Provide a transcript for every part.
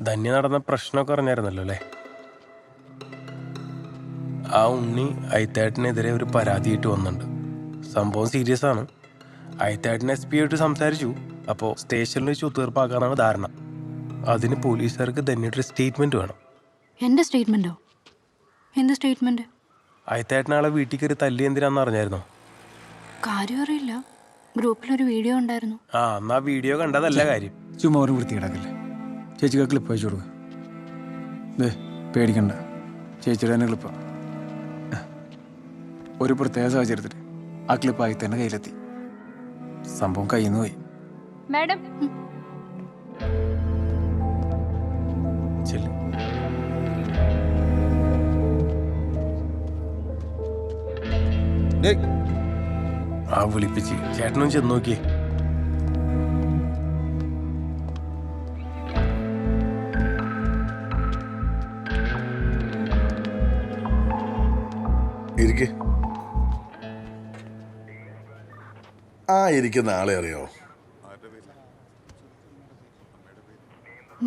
ധന്യ നടന്ന പ്രശ്നമൊക്കെ അറിഞ്ഞായിരുന്നല്ലോ അല്ലേ? ആ ഉണ്ണി ഐത്തേട്ടനെതിരെ ഒരു പരാതിയായിട്ട് വന്നിട്ടുണ്ട്. സംഭവം സീരിയസ് ആണ്. ഐത്തേട്ടൻ SP ആയിട്ട് സംസാരിച്ചു. അപ്പോൾ സ്റ്റേഷനിൽ വെച്ച് ഒത്തുതീർപ്പാക്കാനാണ് ധാരണ. അതിന് പോലീസുകാർക്ക് ധന്യയുടെ സ്റ്റേറ്റ്മെന്റ് വേണം. എൻ്റെ സ്റ്റേറ്റ്മെന്റോ? എന്ത് സ്റ്റേറ്റ്മെന്റ്? ഐത്തേട്ടനാളെ വീട്ടിൽ കയറി തല്ലി എന്തിനാന്ന് അറിഞ്ഞായിരുന്നോ? കാര്യം അറിയില്ല. ഗ്രൂപ്പിലൊരു വീഡിയോ ഉണ്ടായിരുന്നു. ആ എന്നാ വീഡിയോ കണ്ടതല്ല കാര്യം. ചുമ്മാ ഒരു വൃത്തി കിടക്കില്ലേ. ചേച്ചിക്ക് ക്ലിപ്പ് അയച്ചു കൊടുക്കുക. പേടിക്കണ്ട, ചേച്ചിയുടെ തന്നെ ക്ലിപ്പാ. ഒരു പ്രത്യേക സാഹചര്യത്തിൽ ആ ക്ലിപ്പ് ആയി തന്നെ കയ്യിലെത്തി. സംഭവം കയ്യിൽ നിന്ന് പോയി. മാഡം ചെല്ല്. ആ വിളിപ്പിച്ച് ചേട്ടനും ചെന്ന് നോക്കിയേ. ഇരിക്കെ. ആ ഇരിക്കുന്ന ആളെ അറിയോ?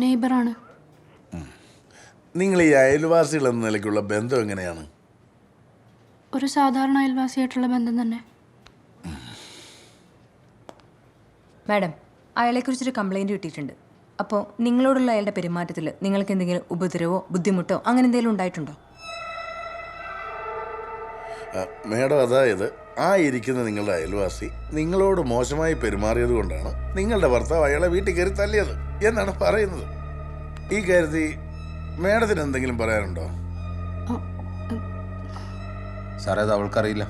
നെയ്ബറാണ്. നിങ്ങൾ ഈ അയൽവാസികൾ എന്ന നിലയ്ക്കുള്ള ബന്ധം എങ്ങനെയാണ്? ഒരു സാധാരണ അയൽവാസിയായിട്ടുള്ള ബന്ധം തന്നെ. മാഡം, അയാളെക്കുറിച്ചൊരു കംപ്ലൈൻറ്റ് കിട്ടിയിട്ടുണ്ട്. അപ്പോൾ നിങ്ങളോടുള്ള അയാളുടെ പെരുമാറ്റത്തിൽ നിങ്ങൾക്ക് എന്തെങ്കിലും ഉപദ്രവമോ ബുദ്ധിമുട്ടോ അങ്ങനെ എന്തെങ്കിലും ഉണ്ടായിട്ടുണ്ടോ? മേഡം, അതായത് ആ ഇരിക്കുന്ന നിങ്ങളുടെ അയൽവാസി നിങ്ങളോട് മോശമായി പെരുമാറിയത് കൊണ്ടാണ് നിങ്ങളുടെ ഭർത്താവ് അയാളെ വീട്ടിൽ കയറി തല്ലിയത് എന്നാണ് പറയുന്നത്. ഈ കാര്യത്തിൽ മേഡത്തിന് എന്തെങ്കിലും പറയാനുണ്ടോ? സാറേ, അത് അവൾക്കറിയില്ല.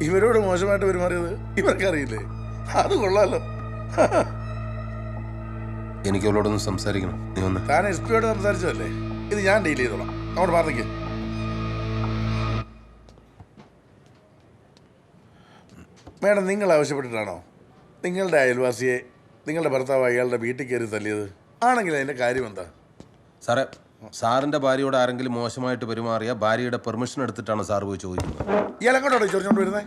ഇവരോട് മോശമായിട്ട് പെരുമാറിയത് ഇവർക്കറിയില്ലേ? അത് കൊള്ളാലോ. എനിക്ക് അവളോടൊന്ന് സംസാരിക്കണം. നീ ഒന്ന്. താൻ SP യോട് സംസാരിച്ചതല്ലേ? ഇത് ഞാൻ ഡീൽ ചെയ്തോളാം. അങ്ങോട്ട് മാറിക്ക്. മേഡം, നിങ്ങൾ ആവശ്യപ്പെട്ടിട്ടാണോ നിങ്ങളുടെ അയൽവാസിയെ നിങ്ങളുടെ ഭർത്താവ് അയാളുടെ വീട്ടിൽ കയറി തല്ലിയത്? ആണെങ്കിൽ അതിൻ്റെ കാര്യം എന്താ? സാറേ, സാറിൻ്റെ ഭാര്യയോട് ആരെങ്കിലും മോശമായിട്ട് പെരുമാറിയ ഭാര്യയുടെ പെർമിഷൻ എടുത്തിട്ടാണ് സാർ പോയി ചോദിക്കുന്നത്. ഇയാളെ കൊണ്ടോട്ടോ ചൊറിഞ്ഞോണ്ട് വരുന്നേ?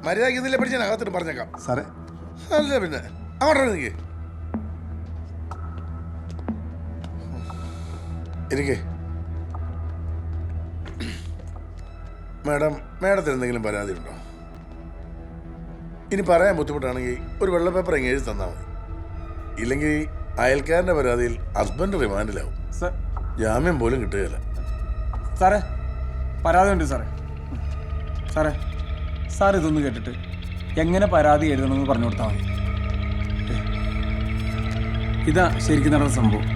മര്യാദയ്ക്ക് ഇതിലെ പിടിച്ച് ഞാൻ അകത്തിട്ട് പറഞ്ഞേക്കാം സാറേ. അല്ല പിന്നെ അങ്ങോട്ടോ എനിക്ക് ഇരിക്കേ. മേഡത്തിന് എന്തെങ്കിലും പരാതി ഉണ്ടോ? ഇനി പറയാൻ ബുദ്ധിമുട്ടാണെങ്കിൽ ഒരു വെള്ള പേപ്പർ എങ്ങനെ എഴുതി തന്നാൽ മതി. ഇല്ലെങ്കിൽ അയൽക്കാരൻ്റെ പരാതിയിൽ ഹസ്ബൻഡ് റിമാൻഡിലാവും. ജാമ്യം പോലും കിട്ടുകയില്ല. സാറേ, പരാതി ഉണ്ട് സാറേ. സാറേ, സാർ ഇതൊന്ന് കേട്ടിട്ട് എങ്ങനെ പരാതി എഴുതണമെന്ന് പറഞ്ഞു കൊടുത്താൽ മതി. ഇതാ ശരിക്കും നടന്ന സംഭവം.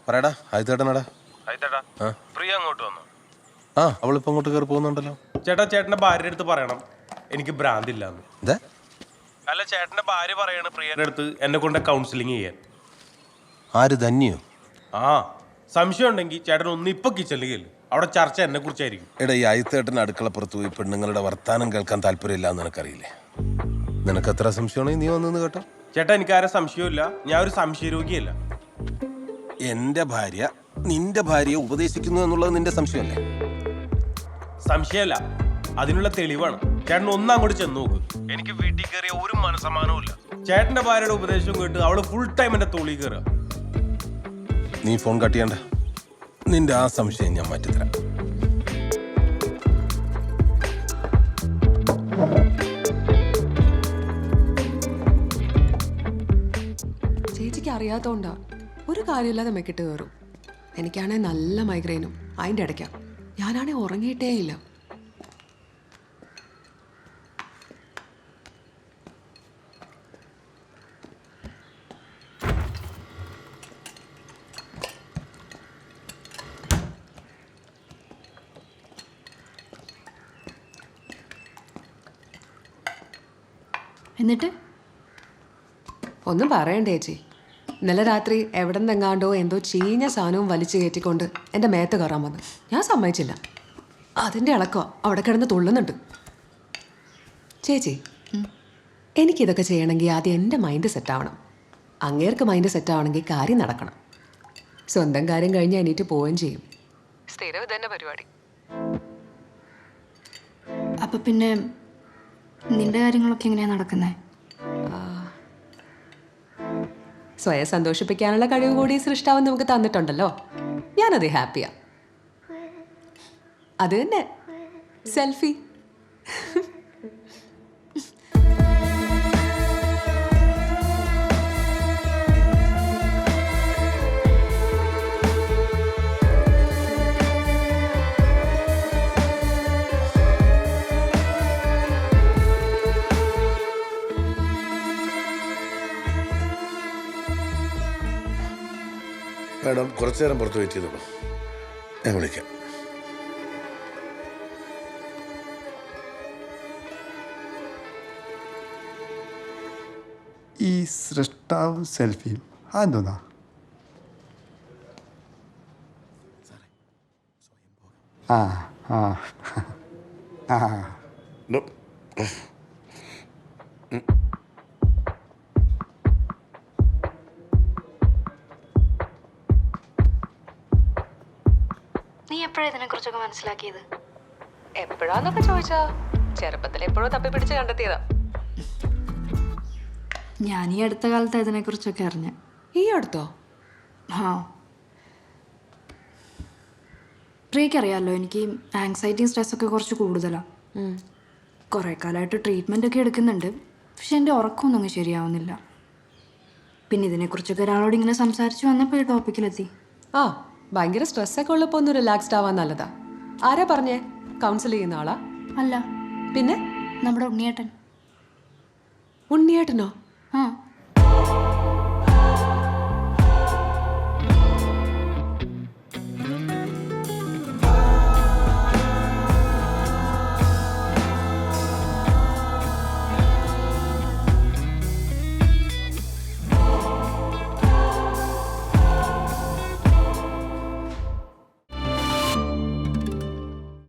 പറയടാ, ആയിത്തേട്ടനാടാ. പ്രിയ അങ്ങോട്ട് വന്നു. ആ, അവളിപ്പോൾ അങ്ങോട്ട് കയറി പോകുന്നുണ്ടല്ലോ. ചേട്ടൻ്റെ ഭാര്യയുടെ അടുത്ത് പറയണം എനിക്ക് ഭ്രാന്തില്ലാന്ന്. ഇതേ അല്ല, ചേട്ടൻ്റെ ഭാര്യ പറയാണ് പ്രിയയുടെ അടുത്ത് എന്നെ കൊണ്ട് കൗൺസിലിംഗ് ചെയ്യാൻ. ആര്? ധന്യോ? ആ, സംശയം ഉണ്ടെങ്കിൽ ചേട്ടൻ ഒന്ന് ഇപ്പൊ കിച്ചണിൽ അവിടെ ചർച്ച എന്നെ കുറിച്ചായിരിക്കും. എടാ, ഈ ആയിത്തേട്ടൻ അടുക്കളപ്പുറത്ത് പോയി പെണ്ണുങ്ങളുടെ വർത്താനം കേൾക്കാൻ താല്പര്യമില്ല എന്ന് നിനക്കറിയില്ലേ? നിനക്ക് എത്ര സംശയമാണെങ്കിൽ നീ വന്നു കേട്ടോ. ചേട്ടാ, എനിക്കാരെ സംശയമില്ല. ഞാൻ ഒരു സംശയരോഗിയല്ല. എൻ്റെ ഭാര്യ നിന്റെ ഭാര്യയെ ഉപദേശിക്കുന്നു എന്നുള്ളത് നിന്റെ സംശയമല്ലേ? സംശയമല്ല, അതിനുള്ള തെളിവാണ്. ചേട്ടൻ ഒന്ന് അങ്ങോട്ട് ചെന്ന് നോക്ക്. എനിക്ക് വീട്ടിൽ കയറിയ ഒരു മനസമാനവും ഇല്ല. ചേട്ടന്റെ ഭാര്യയുടെ ഉപദേശം കേട്ട് അവള് ഫുൾ ടൈം എന്റെ തോളിൽ കയറുക. നീ ഫോൺ കട്ട് ചെയ്യണ്ട. നിന്റെ ആ സംശയം ഞാൻ മാറ്റിത്തരാം. അറിയാത്തോണ്ടാ. ഒരു കാര്യമില്ലാതെ മെക്കിട്ട് കയറും. എനിക്കാണെ നല്ല മൈഗ്രെയിനും. അതിൻ്റെ ഇടയ്ക്കാ. ഞാനാണെ ഉറങ്ങിയിട്ടേ ഇല്ല. എന്നിട്ട് ഒന്നും പറയണ്ടേ ചേച്ചി. ഇന്നലെ രാത്രി എവിടെ നിന്നെങ്ങാണ്ടോ എന്തോ ചീഞ്ഞ സാധനവും വലിച്ചു കയറ്റിക്കൊണ്ട് എൻ്റെ മേത്ത് കയറാൻ വന്നു. ഞാൻ സമ്മതിച്ചില്ല. അതിൻ്റെ ഇളക്കോ അവിടെ കിടന്ന് തുള്ളുന്നുണ്ട്. ചേച്ചി, എനിക്കിതൊക്കെ ചെയ്യണമെങ്കിൽ ആദ്യം എൻ്റെ മൈൻഡ് സെറ്റാവണം. അങ്ങേർക്ക് മൈൻഡ് സെറ്റാവണമെങ്കിൽ കാര്യം നടക്കണം. സ്വന്തം കാര്യം കഴിഞ്ഞ് എണീറ്റ് പോവുകയും ചെയ്യും. സ്ഥിരം ഇതന്നെ പരിപാടി. അപ്പൊ പിന്നെ നിന്റെ കാര്യങ്ങളൊക്കെ എങ്ങനെയാ നടക്കുന്നത്? സ്വയം സന്തോഷിപ്പിക്കാനുള്ള കഴിവ് കൂടി സൃഷ്ടാവ് നമുക്ക് തന്നിട്ടുണ്ടല്ലോ. ഞാനത് ഹാപ്പിയാ. അത് തന്നെ സെൽഫി. മാഡം കുറച്ചു നേരം പുറത്ത് വെയിറ്റ് ചെയ്തോളൂ, ഞാൻ വിളിക്കാം. ഈ സൃഷ്ടാവ് സെൽഫിയും അതെന്തോന്നാ? ആ ആ ആ നോ. നീ എപ്പോഴാണ് ഇതിനെക്കുറിച്ചൊക്കെ മനസ്സിലാക്കിയത്? എപ്പോഴാന്നൊക്കെ ചോദിച്ചാ ചെറുപ്പത്തിൽ എപ്പോഴോ തപ്പി പിടിച്ച് കണ്ടെത്തിയതാ. ഞാൻ ഈ അടുത്ത കാലത്ത് ഇതിനെക്കുറിച്ചൊക്കെ അറിഞ്ഞ. ഈ അടുത്തോ? ആ, പ്രിയക്കറിയാമല്ലോ, എനിക്ക് ആങ്സൈറ്റിയും സ്ട്രെസ്സൊക്കെ കുറച്ച് കൂടുതലാണ്. കുറേ കാലമായിട്ട് ട്രീറ്റ്മെൻ്റ് ഒക്കെ എടുക്കുന്നുണ്ട്. പക്ഷെ എൻ്റെ ഉറക്കമൊന്നും അങ്ങ് ശരിയാവുന്നില്ല. പിന്നെ ഇതിനെക്കുറിച്ചൊക്കെ ഒരാളോട് ഇങ്ങനെ സംസാരിച്ച് വന്നപ്പോൾ ഈ ടോപ്പിക്കിലെത്തി. ആ, ഭയങ്കര സ്ട്രെസ്സൊക്കെ ഉള്ളപ്പോൾ ഒന്ന് റിലാക്സ്ഡ് ആവാൻ നല്ലതാ. ആരാ പറഞ്ഞേ? കൗൺസിൽ ചെയ്യുന്ന ആളാ? അല്ല, പിന്നെ നമ്മുടെ ഉണ്ണിയേട്ടൻ. ഉണ്ണിയേട്ടനോ? ആ,